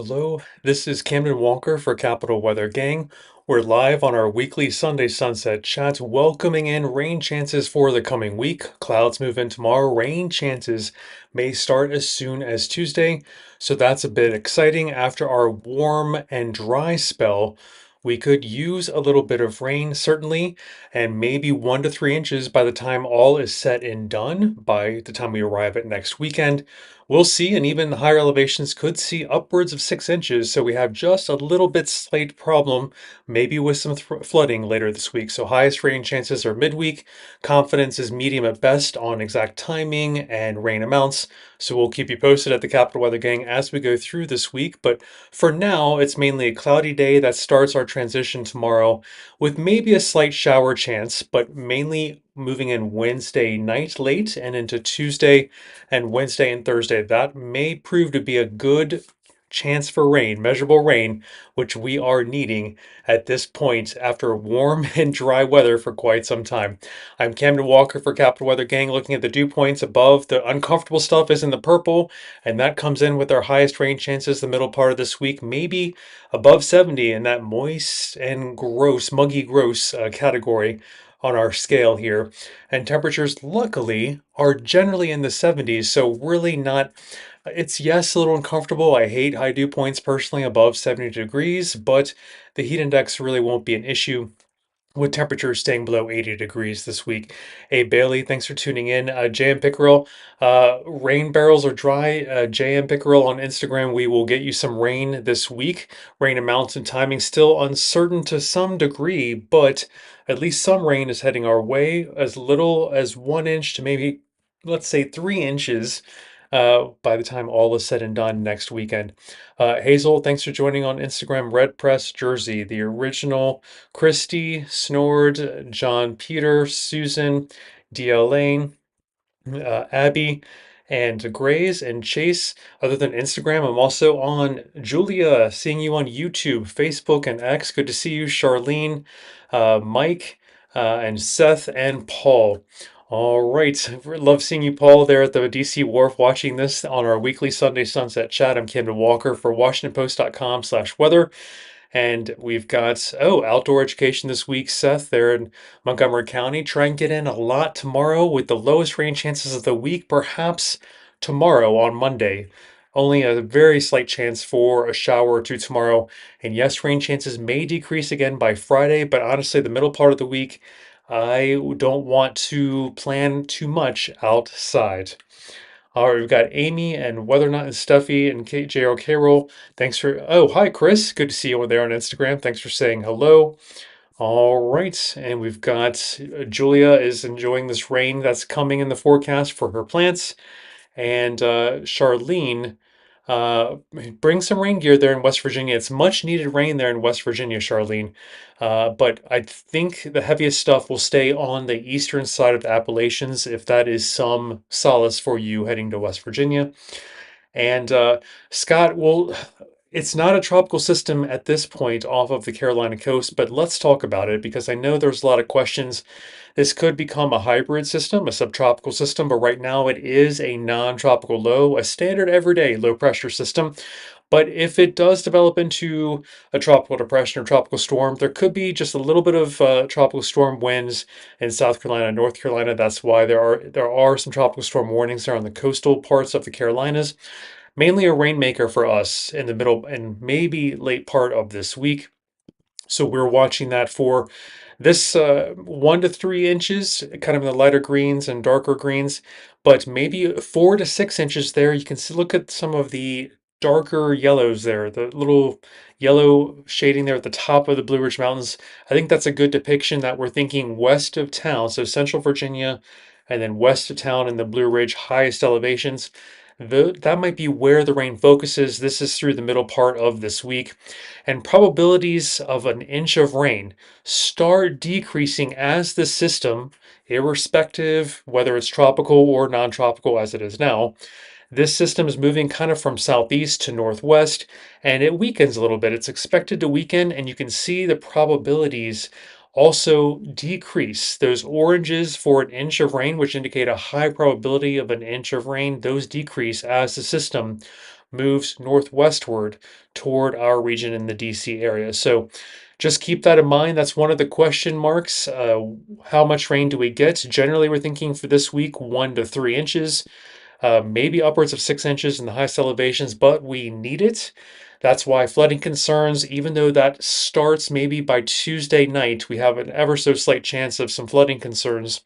Hello. This is Camden Walker for Capital Weather Gang. We're live on our weekly Sunday sunset chat, welcoming in rain chances for the coming week. Clouds move in tomorrow. Rain chances may start as soon as Tuesday, so that's a bit exciting. After our warm and dry spell, we could use a little bit of rain, certainly, and maybe 1 to 3 inches by the time all is said and done, by the time we arrive at next weekend. We'll see, and even the higher elevations could see upwards of 6 inches. So we have just a little bit slight problem, maybe with some flooding later this week. So highest rain chances are midweek. Confidence is medium at best on exact timing and rain amounts. So we'll keep you posted at the Capital Weather Gang as we go through this week. But for now, it's mainly a cloudy day that starts our transition tomorrow with maybe a slight shower chance, but mainly moving in Wednesday night late and into Tuesday and Wednesday and Thursday. That may prove to be a good chance for rain, measurable rain, which we are needing at this point after warm and dry weather for quite some time. I'm Camden Walker for Capital Weather Gang, looking at the dew points above. The uncomfortable stuff is in the purple, and that comes in with our highest rain chances the middle part of this week, maybe above 70 in that moist and gross, muggy gross category on our scale here. And temperatures, luckily, are generally in the 70s, so really not. It's, yes, a little uncomfortable. I hate high dew points personally above 70 degrees, but the heat index really won't be an issue with temperatures staying below 80 degrees this week. Hey, Bailey, thanks for tuning in. JM Pickerel, rain barrels are dry. JM Pickerel on Instagram, we will get you some rain this week. Rain amounts and timing still uncertain to some degree, but at least some rain is heading our way, as little as 1 inch to maybe, let's say, 3 inches. By the time all is said and done next weekend. Hazel, thanks for joining on Instagram. Red Press Jersey, the original. Christy, Snord, John Peter, Susan, DL Lane, Abby, and Grays and Chase. Other than Instagram, I'm also on Julia, seeing you on YouTube, Facebook, and X. Good to see you, Charlene, Mike, and Seth, and Paul. All right. Love seeing you, Paul, there at the DC Wharf, watching this on our weekly Sunday Sunset chat. I'm Camden Walker for WashingtonPost.com/weather. And we've got, outdoor education this week, Seth, there in Montgomery County. Try and get in a lot tomorrow with the lowest rain chances of the week, perhaps tomorrow on Monday. Only a very slight chance for a shower or two tomorrow. And yes, rain chances may decrease again by Friday, but honestly, the middle part of the week, I don't want to plan too much outside. All right, we've got Amy and Whether or Not and Stuffy and JR Carroll. Thanks for. Oh, hi, Chris. Good to see you over there on Instagram. Thanks for saying hello. All right, and we've got Julia is enjoying this rain that's coming in the forecast for her plants, and Charlene, uh, bring some rain gear there in West Virginia. It's much needed rain there in West Virginia, Charlene. But I think the heaviest stuff will stay on the eastern side of the Appalachians, if that is some solace for you heading to West Virginia. And Scott, well, it's not a tropical system at this point off of the Carolina coast, but let's talk about it because I know there's a lot of questions. This could become a hybrid system, a subtropical system, but right now it is a non-tropical low, a standard everyday low pressure system. But if it does develop into a tropical depression or tropical storm, there could be just a little bit of tropical storm winds in South Carolina and North Carolina. That's why there are some tropical storm warnings there on the coastal parts of the Carolinas. Mainly a rainmaker for us in the middle and maybe late part of this week. So we're watching that for this 1 to 3 inches, kind of in the lighter greens and darker greens, but maybe 4 to 6 inches there. You can see, look at some of the darker yellows there, the little yellow shading there at the top of the Blue Ridge Mountains. I think that's a good depiction that we're thinking west of town, so Central Virginia, and then west of town in the Blue Ridge highest elevations. That might be where the rain focuses. This is through the middle part of this week. And probabilities of an inch of rain start decreasing as the system, irrespective whether it's tropical or non-tropical as it is now, this system is moving kind of from southeast to northwest, and it weakens a little bit. It's expected to weaken, and you can see the probabilities also decrease. Those oranges for an inch of rain, which indicate a high probability of an inch of rain, those decrease as the system moves northwestward toward our region in the DC area. So just keep that in mind. That's one of the question marks. How much rain do we get? Generally, we're thinking for this week 1 to 3 inches, maybe upwards of 6 inches in the highest elevations, but we need it. That's why flooding concerns, even though that starts maybe by Tuesday night, we have an ever so slight chance of some flooding concerns,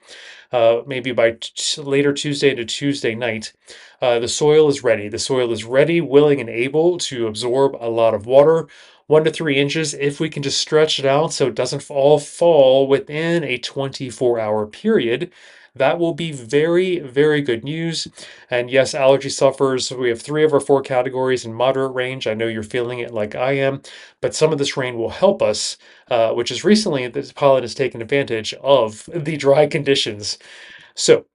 maybe by later Tuesday to Tuesday night. The soil is ready. The soil is ready, willing, and able to absorb a lot of water. 1 to 3 inches, if we can just stretch it out so it doesn't all fall within a 24-hour period, that will be very, very good news. And yes, allergy sufferers, we have three of our four categories in moderate range. I know you're feeling it like I am, but some of this rain will help us, which is recently this pollen has taken advantage of the dry conditions. So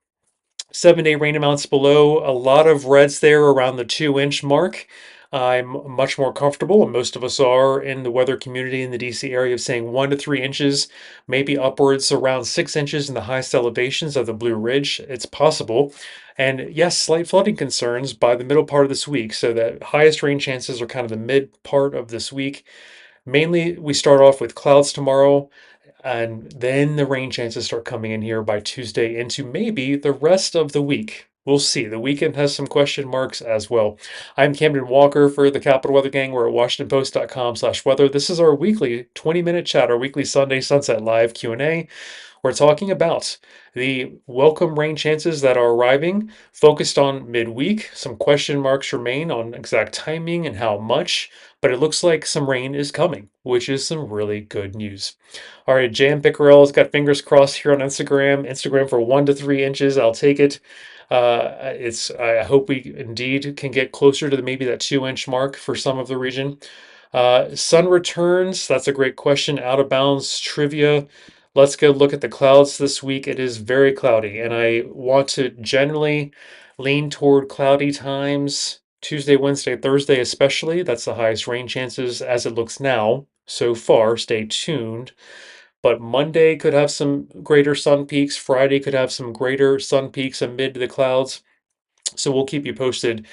7 day rain amounts below, a lot of reds there around the 2 inch mark. I'm much more comfortable, and most of us are in the weather community in the DC area, of saying 1 to 3 inches, maybe upwards around 6 inches in the highest elevations of the Blue Ridge. It's possible. And yes, slight flooding concerns by the middle part of this week. So the highest rain chances are kind of the mid part of this week. Mainly, we start off with clouds tomorrow, and then the rain chances start coming in here by Tuesday into maybe the rest of the week. We'll see. The weekend has some question marks as well. I'm Camden Walker for the Capital Weather Gang. We're at WashingtonPost.com/weather. This is our weekly 20-minute chat, our weekly Sunday Sunset Live Q&A. We're talking about the welcome rain chances that are arriving, focused on midweek. Some question marks remain on exact timing and how much, but it looks like some rain is coming, which is some really good news. All right, Jan Pickerell's got fingers crossed here on Instagram. Instagram for 1 to 3 inches. I'll take it. I hope we indeed can get closer to maybe that 2 inch mark for some of the region. Sun returns. That's a great question. Out of bounds trivia. Let's go look at the clouds this week. It is very cloudy, and I want to generally lean toward cloudy times. Tuesday, Wednesday, Thursday, especially. That's the highest rain chances as it looks now. So far, stay tuned. But Monday could have some greater sun peaks. Friday could have some greater sun peaks amid the clouds. So we'll keep you posted.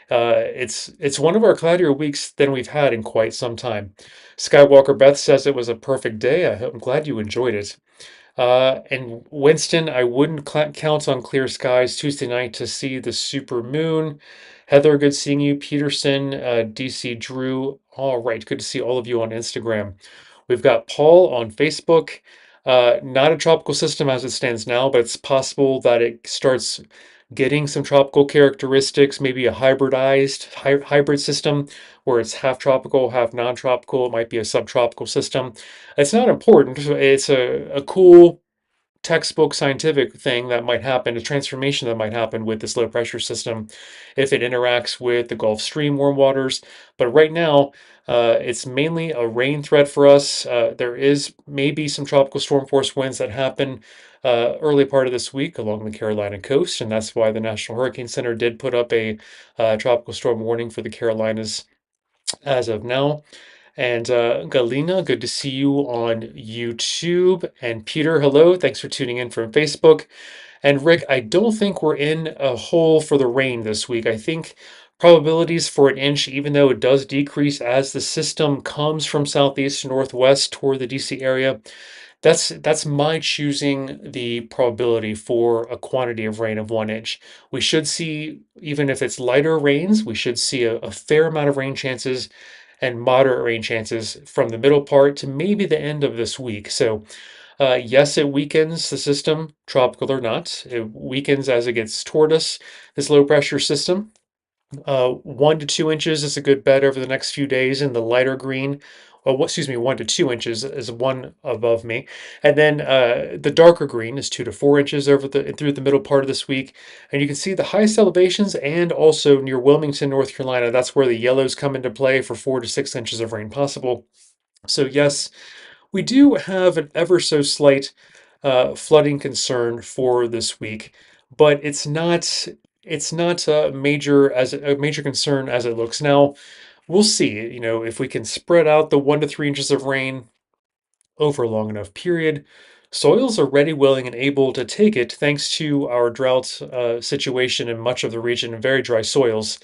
It's one of our cloudier weeks than we've had in quite some time. Skywalker Beth says it was a perfect day. I'm glad you enjoyed it. And Winston, I wouldn't count on clear skies Tuesday night to see the super moon. Heather, good seeing you. Peterson, DC Drew. All right, good to see all of you on Instagram. We've got Paul on Facebook. Not a tropical system as it stands now, but it's possible that it starts getting some tropical characteristics, maybe a hybrid system where it's half tropical, half non-tropical. It might be a subtropical system. It's not important. It's a cool textbook scientific thing that might happen, a transformation that might happen with this low pressure system if it interacts with the Gulf Stream warm waters. But right now, it's mainly a rain threat for us. There is maybe some tropical storm force winds that happen early part of this week along the Carolina coast, and that's why the National Hurricane Center did put up a tropical storm warning for the Carolinas as of now. And Galina, good to see you on YouTube. And Peter, hello. Thanks for tuning in from Facebook. And Rick, I don't think we're in a hole for the rain this week. I think probabilities for an inch, even though it does decrease as the system comes from southeast to northwest toward the DC area, that's my choosing the probability for a quantity of rain of 1 inch. We should see, even if it's lighter rains, we should see a fair amount of rain chances and moderate rain chances from the middle part to maybe the end of this week. So yes, it weakens the system, tropical or not. It weakens as it gets toward us, this low pressure system. 1 to 2 inches is a good bet over the next few days in the lighter green. Excuse me, 1 to 2 inches is one above me, and then the darker green is 2 to 4 inches over through the middle part of this week. And you can see the highest elevations and also near Wilmington, North Carolina. That's where the yellows come into play for 4 to 6 inches of rain possible. So yes, we do have an ever so slight flooding concern for this week, but it's not a major concern as it looks now. We'll see, if we can spread out the 1 to 3 inches of rain over a long enough period. Soils are ready, willing, and able to take it thanks to our drought situation in much of the region and very dry soils.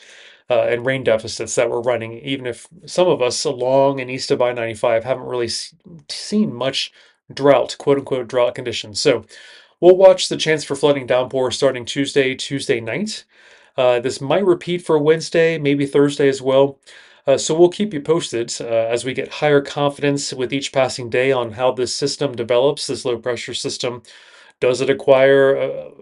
and rain deficits that we're running, even if some of us along and east of I-95 haven't really seen much drought, quote unquote, drought conditions. So we'll watch the chance for flooding downpour starting Tuesday night. This might repeat for Wednesday, maybe Thursday as well. So we'll keep you posted as we get higher confidence with each passing day on how this system develops, this low pressure system. Does it acquire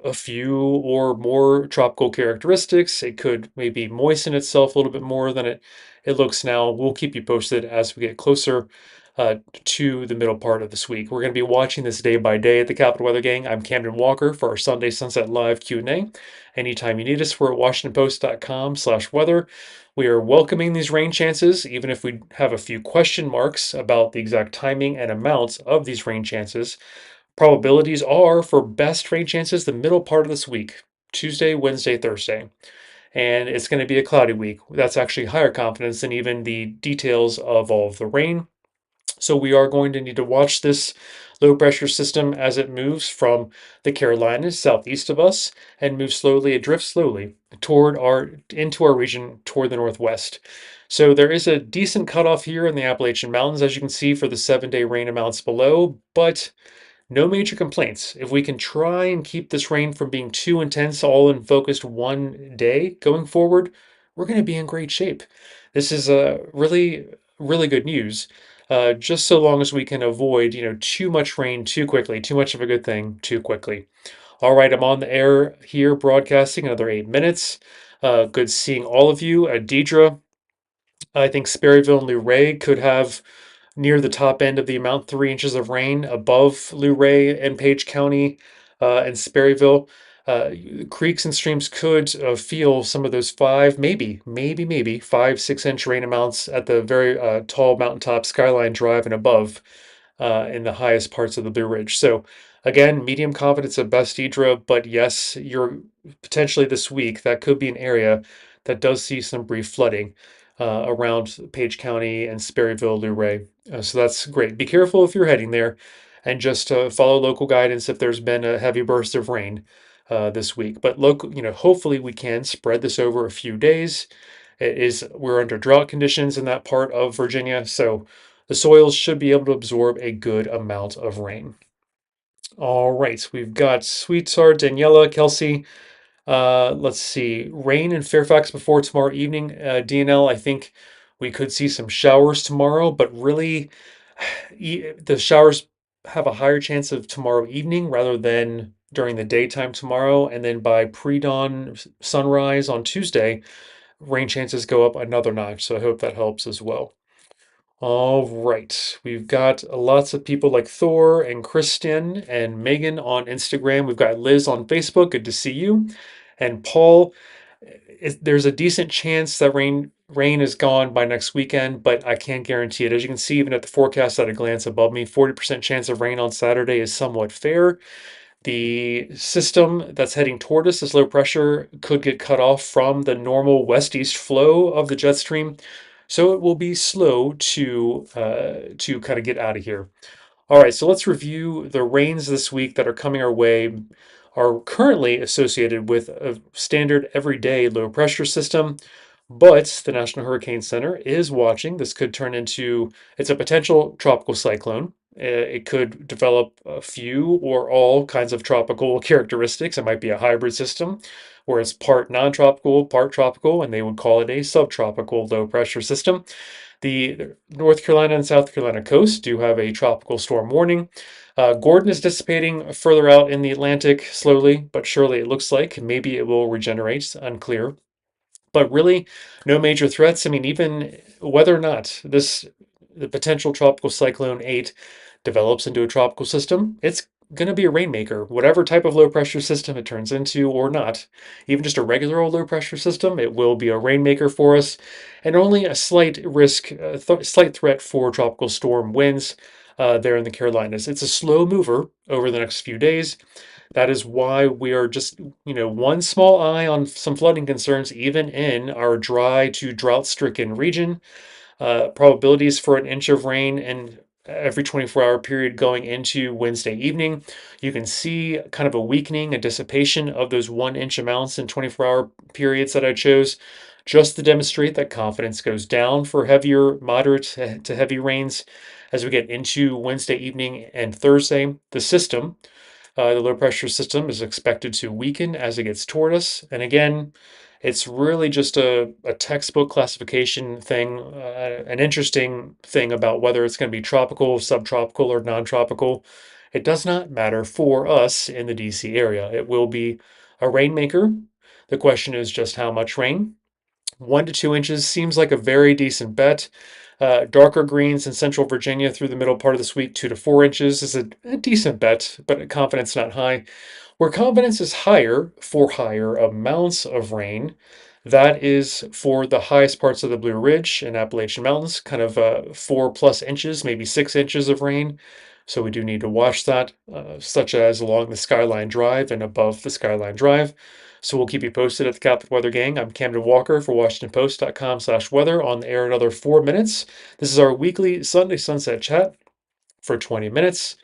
a few or more tropical characteristics? It could maybe moisten itself a little bit more than it looks now. We'll keep you posted as we get closer to the middle part of this week. We're going to be watching this day by day at the Capital Weather Gang. I'm Camden Walker for our Sunday Sunset Live Q&A. Anytime you need us, we're at WashingtonPost.com/weather. We are welcoming these rain chances, even if we have a few question marks about the exact timing and amounts of these rain chances. Probabilities are for best rain chances the middle part of this week, Tuesday, Wednesday, Thursday. And it's going to be a cloudy week. That's actually higher confidence than even the details of all of the rain. So we are going to need to watch this low pressure system as it moves from the Carolinas southeast of us and moves slowly, it drifts slowly into our region toward the northwest. So there is a decent cutoff here in the Appalachian Mountains, as you can see, for the 7-day rain amounts below, but no major complaints. If we can try and keep this rain from being too intense, all in focused one day going forward, we're going to be in great shape. This is really, really good news. Just so long as we can avoid, too much rain too quickly, too much of a good thing too quickly. All right, I'm on the air here broadcasting another 8 minutes. Good seeing all of you. Deidre, I think Sperryville and Luray could have near the top end of the amount, 3 inches of rain above Luray and Page County and Sperryville. Creeks and streams could feel some of those maybe 5, 6 inch rain amounts at the very tall mountaintop Skyline Drive and above in the highest parts of the Blue Ridge. So again, medium confidence at best, Deidre, but yes, you're potentially this week, that could be an area that does see some brief flooding around Page County and Sperryville, Luray. So that's great. Be careful if you're heading there, and just follow local guidance if there's been a heavy burst of rain this week. But hopefully we can spread this over a few days. We're under drought conditions in that part of Virginia, so the soils should be able to absorb a good amount of rain. All right, we've got Sweetheart, Daniela, Kelsey. Let's see. Rain in Fairfax before tomorrow evening. DNL, I think we could see some showers tomorrow, but really, the showers have a higher chance of tomorrow evening rather than during the daytime tomorrow. And then by pre-dawn sunrise on Tuesday, rain chances go up another notch. So I hope that helps as well. All right, we've got lots of people like Thor and Kristen and Megan on Instagram. We've got Liz on Facebook. Good to see you. And Paul, there's a decent chance that rain is gone by next weekend, but I can't guarantee it. As you can see, even at the forecast at a glance above me, 40% chance of rain on Saturday is somewhat fair. The system that's heading toward us, this low pressure, could get cut off from the normal west-east flow of the jet stream, so it will be slow to kind of get out of here. All right, so let's review the rains this week that are coming our way. Are currently associated with a standard everyday low pressure system, but the National Hurricane Center is watching. This could turn into, it's a potential tropical cyclone. It could develop a few or all kinds of tropical characteristics. It might be a hybrid system where it's part non-tropical, part tropical, and they would call it a subtropical low pressure system. The North Carolina and South Carolina coast do have a tropical storm warning. Gordon is dissipating further out in the Atlantic slowly, but surely it looks like. Maybe it will regenerate, unclear. But really, no major threats. I mean, even whether or not the potential tropical cyclone 8 develops into a tropical system, it's going to be a rainmaker, whatever type of low pressure system it turns into or not. Even just a regular old low pressure system, it will be a rainmaker for us, and only a slight risk, slight threat for tropical storm winds there in the Carolinas. It's a slow mover over the next few days. That is why we are just, one small eye on some flooding concerns, even in our dry to drought stricken region. Probabilities for an inch of rain in every 24-hour period going into Wednesday evening. You can see kind of a weakening, a dissipation of those 1 inch amounts in 24-hour periods that I chose. just to demonstrate that confidence goes down for heavier, moderate to heavy rains as we get into Wednesday evening and Thursday. The low pressure system is expected to weaken as it gets toward us. And again, it's really just a textbook classification thing, an interesting thing about whether it's going to be tropical, subtropical, or non tropical. It does not matter for us in the DC area. It will be a rainmaker. The question is just how much rain. 1 to 2 inches seems like a very decent bet. Darker greens in central Virginia through the middle part of this week, 2 to 4 inches is a decent bet, but confidence not high. Where confidence is higher for higher amounts of rain, that is for the highest parts of the Blue Ridge and Appalachian Mountains, kind of 4+ inches, maybe 6 inches of rain. So we do need to watch that, such as along the Skyline Drive and above the Skyline Drive. So we'll keep you posted at the Capital Weather Gang. I'm Camden Walker for WashingtonPost.com/weather on the air another 4 minutes. This is our weekly Sunday sunset chat for 20 minutes.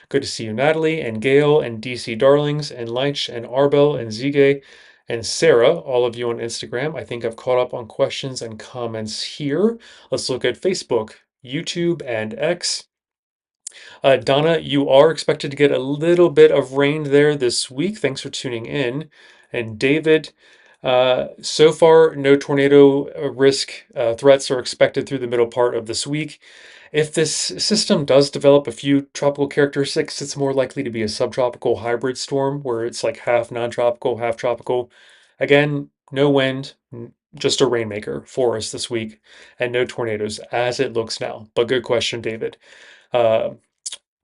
Good to see you, Natalie and Gail and DC Darlings and Leitch and Arbel and Zige and Sarah, all of you on Instagram. I think I've caught up on questions and comments here. Let's look at Facebook, YouTube, and X. Donna, you are expected to get a little bit of rain there this week. Thanks for tuning in. And David, so far, no tornado risk threats are expected through the middle part of this week. If this system does develop a few tropical characteristics, it's more likely to be a subtropical hybrid storm where it's like half non-tropical, half tropical. Again, no wind, just a rainmaker for us this week, and no tornadoes as it looks now. But good question, David. Uh,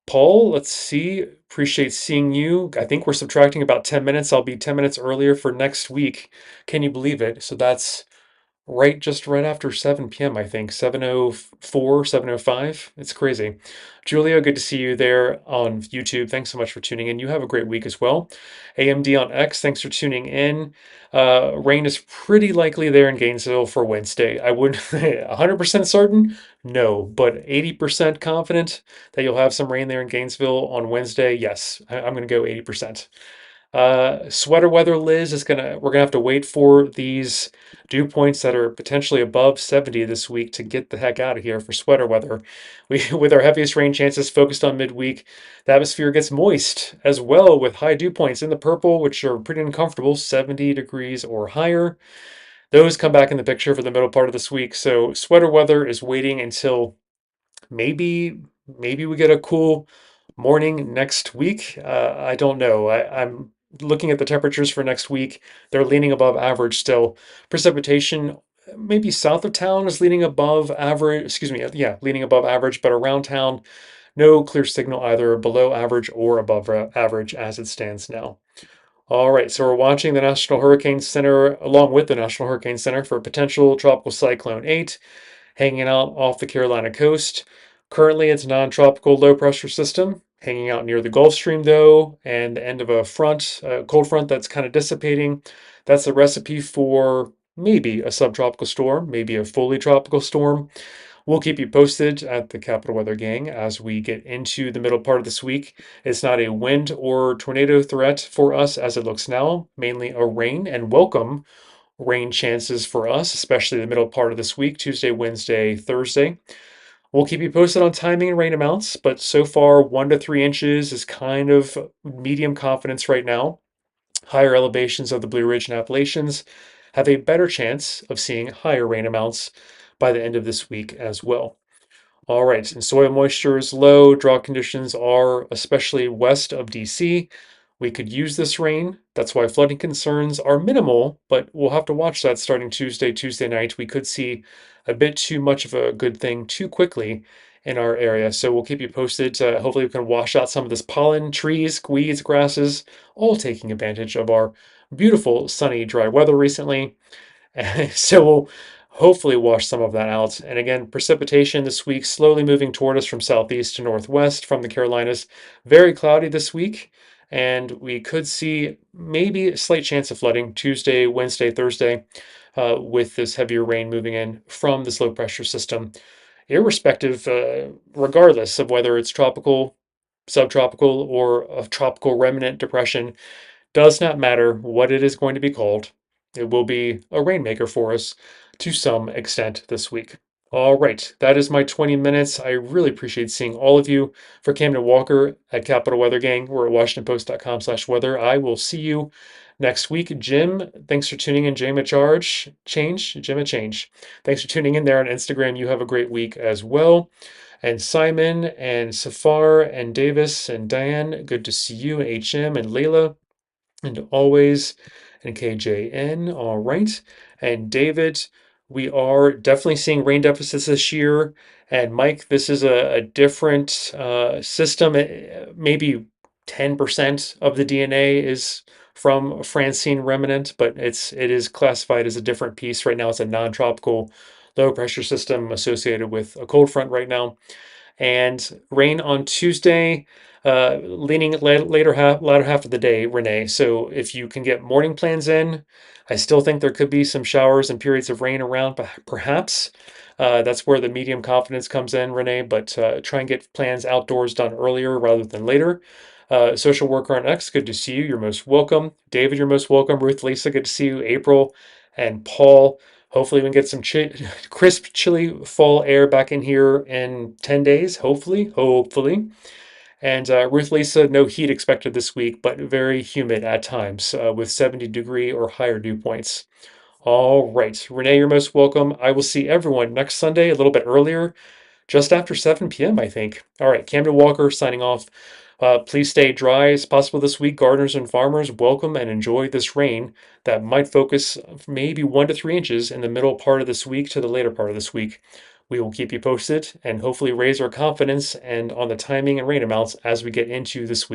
Paul, let's see. Appreciate seeing you. I think we're subtracting about 10 minutes. I'll be 10 minutes earlier for next week. Can you believe it? So that's just right after 7 p.m., I think. 7:04, 7:05. It's crazy. Julia, good to see you there on YouTube. Thanks so much for tuning in. You have a great week as well. AMD on X, thanks for tuning in. Rain is pretty likely there in Gainesville for Wednesday. I would 100% certain, no, but 80% confident that you'll have some rain there in Gainesville on Wednesday. Yes, I'm going to go 80%. Sweater weather, Liz, we're gonna have to wait for these dew points that are potentially above 70 this week to get the heck out of here for sweater weather. With our heaviest rain chances focused on midweek, the atmosphere gets moist as well with high dew points in the purple, which are pretty uncomfortable, 70 degrees or higher. Those come back in the picture for the middle part of this week. So sweater weather is waiting until maybe we get a cool morning next week. I don't know. I'm looking at the temperatures for next week. They're leaning above average still. Precipitation, maybe south of town is leaning above average. Excuse me, yeah, leaning above average, but around town, no clear signal either below average or above average as it stands now. All right, so we're watching the National Hurricane Center along with the National Hurricane Center for potential tropical cyclone 8 hanging out off the Carolina coast. Currently, it's a non-tropical low-pressure system hanging out near the Gulf Stream, though, and the end of a cold front that's kind of dissipating. That's the recipe for maybe a subtropical storm, maybe a fully tropical storm. We'll keep you posted at the Capital Weather Gang as we get into the middle part of this week. It's not a wind or tornado threat for us as it looks now, mainly a rain and welcome rain chances for us, especially the middle part of this week, Tuesday, Wednesday, Thursday. We'll keep you posted on timing and rain amounts, but so far 1 to 3 inches is kind of medium confidence right now. Higher elevations of the Blue Ridge and Appalachians have a better chance of seeing higher rain amounts by the end of this week as well. All right, and soil moisture is low. Drought conditions are especially west of DC. We could use this rain. That's why flooding concerns are minimal, but we'll have to watch that starting Tuesday night. We could see a bit too much of a good thing too quickly in our area. So we'll keep you posted. Hopefully we can wash out some of this pollen, trees, weeds, grasses, all taking advantage of our beautiful sunny, dry weather recently. So we'll hopefully wash some of that out. And again, precipitation this week slowly moving toward us from southeast to northwest from the Carolinas. Very cloudy this week, and we could see maybe a slight chance of flooding Tuesday, Wednesday, Thursday, with this heavier rain moving in from this low pressure system, irrespective, regardless of whether it's tropical, subtropical, or a tropical remnant depression. Does not matter what it is going to be called. It will be a rainmaker for us to some extent this week. All right, that is my 20 minutes. I really appreciate seeing all of you. For Camden Walker at Capital Weather Gang, we're at WashingtonPost.com/weather. I will see you next week. Jim, thanks for tuning in. Jim at Jim at Change. Thanks for tuning in there on Instagram. You have a great week as well. And Simon and Safar and Davis and Diane, good to see you. And HM and Layla and always and KJN. All right. And David, we are definitely seeing rain deficits this year. And Mike, this is a different system. Maybe 10% of the DNA is from a Francine remnant, but it is classified as a different piece. Right now, it's a non-tropical low pressure system associated with a cold front right now. And rain on Tuesday, leaning latter half of the day, Renee. So if you can get morning plans in, I still think there could be some showers and periods of rain around, perhaps. That's where the medium confidence comes in, Renee. But try and get plans outdoors done earlier rather than later. Social worker on X, good to see you. You're most welcome. David, you're most welcome. Ruth, Lisa, good to see you. April and Paul. Hopefully, we can get some crisp, chilly fall air back in here in 10 days. Hopefully. And Ruth Lisa, no heat expected this week, but very humid at times with 70-degree or higher dew points. All right. Renee, you're most welcome. I will see everyone next Sunday a little bit earlier, just after 7 p.m., I think. All right. Camden Walker signing off. Please stay dry as possible this week. Gardeners and farmers, welcome and enjoy this rain that might focus maybe 1 to 3 inches in the middle part of this week to the later part of this week. We will keep you posted and hopefully raise our confidence and on the timing and rain amounts as we get into this week.